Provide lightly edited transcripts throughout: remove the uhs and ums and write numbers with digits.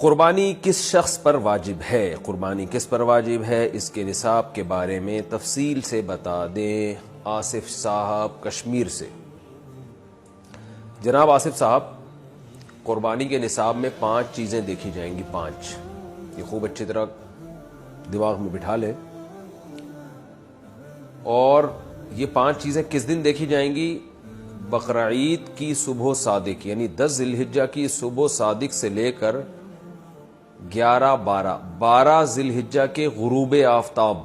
قربانی کس شخص پر واجب ہے؟ قربانی کس پر واجب ہے، اس کے نصاب کے بارے میں تفصیل سے بتا دیں آصف صاحب کشمیر سے۔ جناب آصف صاحب، قربانی کے نصاب میں 5 چیزیں دیکھی جائیں گی۔ 5 یہ خوب اچھی طرح دماغ میں بٹھا لیں، اور یہ 5 چیزیں کس دن دیکھی جائیں گی؟ بقرعید کی صبح صادق، یعنی 10 ذی الحجہ کی صبح صادق سے لے کر 12 ذی الحجہ کے غروب آفتاب،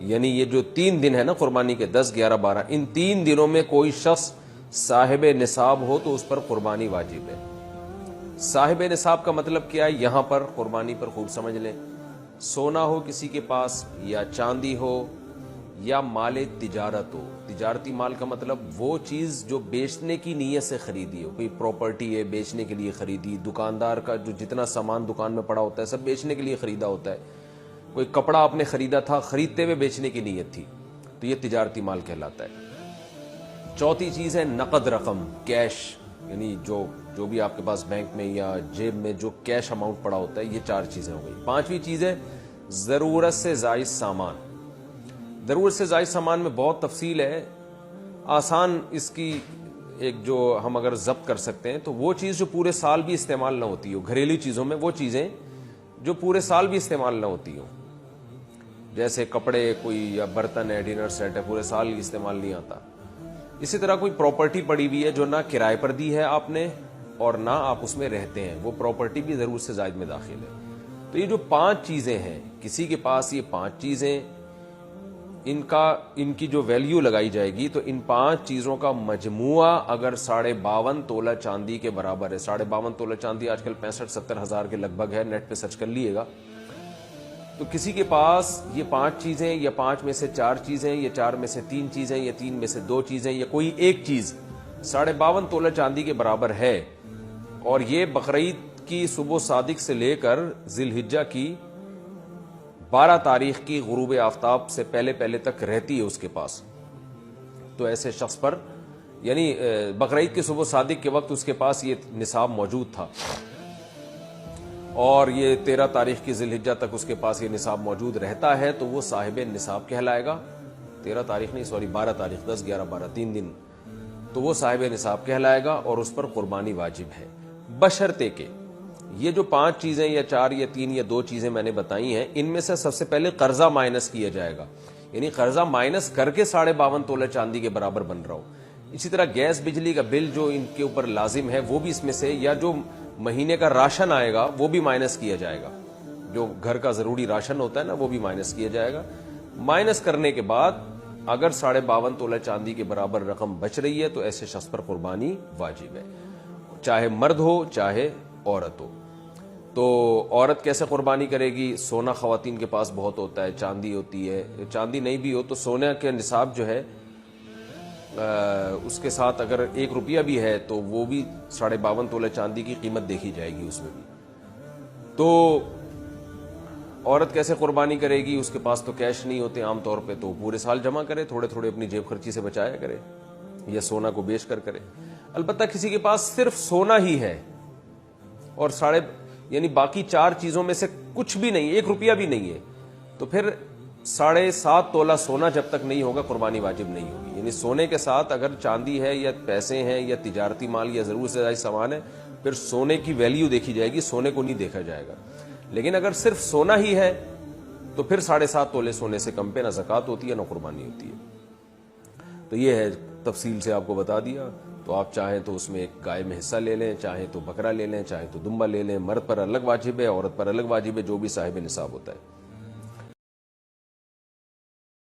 یعنی یہ جو 3 دن ہے نا قربانی کے، 10 11 12، ان 3 دنوں میں کوئی شخص صاحب نصاب ہو تو اس پر قربانی واجب ہے۔ صاحب نصاب کا مطلب کیا ہے؟ یہاں پر قربانی پر خوب سمجھ لیں۔ سونا ہو کسی کے پاس، یا چاندی ہو، یا مال تجارت ہو۔ تجارتی مال کا مطلب وہ چیز جو بیچنے کی نیت سے خریدی ہو، کوئی پراپرٹی ہے بیچنے کے لیے خریدی، دکاندار کا جو جتنا سامان دکان میں پڑا ہوتا ہے سب بیچنے کے لیے خریدا ہوتا ہے، کوئی کپڑا آپ نے خریدا تھا، خریدتے ہوئے بیچنے کی نیت تھی، تو یہ تجارتی مال کہلاتا ہے۔ چوتھی چیز ہے نقد رقم، کیش، یعنی جو بھی آپ کے پاس بینک میں یا جیب میں جو کیش اماؤنٹ پڑا ہوتا ہے، یہ 4 چیزیں ہو گئی۔ 5ویں چیز ہے ضرورت سے زائد سامان۔ ضرورت سے زائد سامان میں بہت تفصیل ہے، آسان اس کی ایک جو ہم اگر ضبط کر سکتے ہیں تو وہ چیز جو پورے سال بھی استعمال نہ ہوتی ہو، گھریلو چیزوں میں وہ چیزیں جو پورے سال بھی استعمال نہ ہوتی ہوں، جیسے کپڑے کوئی یا برتن ہے، ڈنر سیٹ ہے، پورے سال استعمال نہیں آتا۔ اسی طرح کوئی پراپرٹی پڑی ہوئی ہے جو نہ کرائے پر دی ہے آپ نے اور نہ آپ اس میں رہتے ہیں، وہ پراپرٹی بھی ضرورت سے زائد میں داخل ہے۔ تو یہ جو 5 چیزیں ہیں، کسی کے پاس یہ 5 چیزیں، ان کی جو ویلیو لگائی جائے گی تو ان 5 چیزوں کا مجموعہ اگر 52.5 تولہ چاندی کے برابر ہے، 52.5 تولہ چاندی آج کل 65-70 ہزار کے لگ بھگ ہے، نیٹ پہ سرچ کر لیے گا، تو کسی کے پاس یہ 5 چیزیں، یا 5 میں سے 4 چیزیں، یا 4 میں سے 3 چیزیں، یا 3 میں سے 2 چیزیں، یا کوئی ایک چیز 52.5 تولہ چاندی کے برابر ہے، اور یہ بقرعید کی صبح صادق سے لے کر ذی الحجہ کی 12 تاریخ کی غروب آفتاب سے پہلے تک رہتی ہے اس کے پاس، تو ایسے شخص پر، یعنی بقرعید کی صبح صادق کے وقت اس کے پاس یہ نصاب موجود تھا، اور یہ 13 تاریخ کی ذی الحجہ تک اس کے پاس یہ نصاب موجود رہتا ہے، تو وہ صاحب نصاب کہلائے گا۔ 13 تاریخ نہیں، 12 تاریخ، 10 11 12 3 دن، تو وہ صاحب نصاب کہلائے گا اور اس پر قربانی واجب ہے، بشرطے کہ یہ جو 5 چیزیں یا 4 یا 3 یا 2 چیزیں میں نے بتائی ہیں، ان میں سے سب سے پہلے قرضہ مائنس کیا جائے گا، یعنی قرضہ مائنس کر کے 52.5 تولہ چاندی کے برابر بن رہا ہو۔ اسی طرح گیس بجلی کا بل جو ان کے اوپر لازم ہے وہ بھی اس میں سے، یا جو مہینے کا راشن آئے گا وہ بھی مائنس کیا جائے گا، جو گھر کا ضروری راشن ہوتا ہے نا وہ بھی مائنس کیا جائے گا۔ مائنس کرنے کے بعد اگر 52.5 تولہ چاندی کے برابر رقم بچ رہی ہے تو ایسے شخص پر قربانی واجب ہے، چاہے مرد ہو چاہے عورت ہو۔ تو عورت کیسے قربانی کرے گی؟ سونا خواتین کے پاس بہت ہوتا ہے، چاندی ہوتی ہے، چاندی نہیں بھی ہو تو سونے کے نصاب جو ہے اس کے ساتھ اگر 1 روپیہ بھی ہے تو وہ بھی 52.5 تولہ چاندی کی قیمت دیکھی جائے گی اس میں بھی۔ تو عورت کیسے قربانی کرے گی؟ اس کے پاس تو کیش نہیں ہوتے عام طور پہ، تو پورے سال جمع کرے، تھوڑے تھوڑے اپنی جیب خرچی سے بچایا کرے، یا سونا کو بیچ کر کرے۔ البتہ کسی کے پاس صرف سونا ہی ہے اور یعنی باقی 4 چیزوں میں سے کچھ بھی نہیں، 1 روپیہ بھی نہیں ہے، تو پھر 7.5 تولہ سونا جب تک نہیں ہوگا قربانی واجب نہیں ہوگی۔ یعنی سونے کے ساتھ اگر چاندی ہے یا پیسے ہیں یا تجارتی مال یا ضرورت سے زائد سامان ہے، پھر سونے کی ویلیو دیکھی جائے گی، سونے کو نہیں دیکھا جائے گا۔ لیکن اگر صرف سونا ہی ہے تو پھر 7.5 تولے سونے سے کم پہ نہ زکوٰۃ ہوتی ہے نہ قربانی ہوتی ہے۔ تو یہ ہے، تفصیل سے آپ کو بتا دیا۔ تو آپ چاہیں تو اس میں ایک گائے میں حصہ لے لیں، چاہیں تو بکرا لے لیں، چاہیں تو دمبا لے لیں۔ مرد پر الگ واجب ہے، عورت پر الگ واجب ہے، جو بھی صاحب نصاب ہوتا ہے۔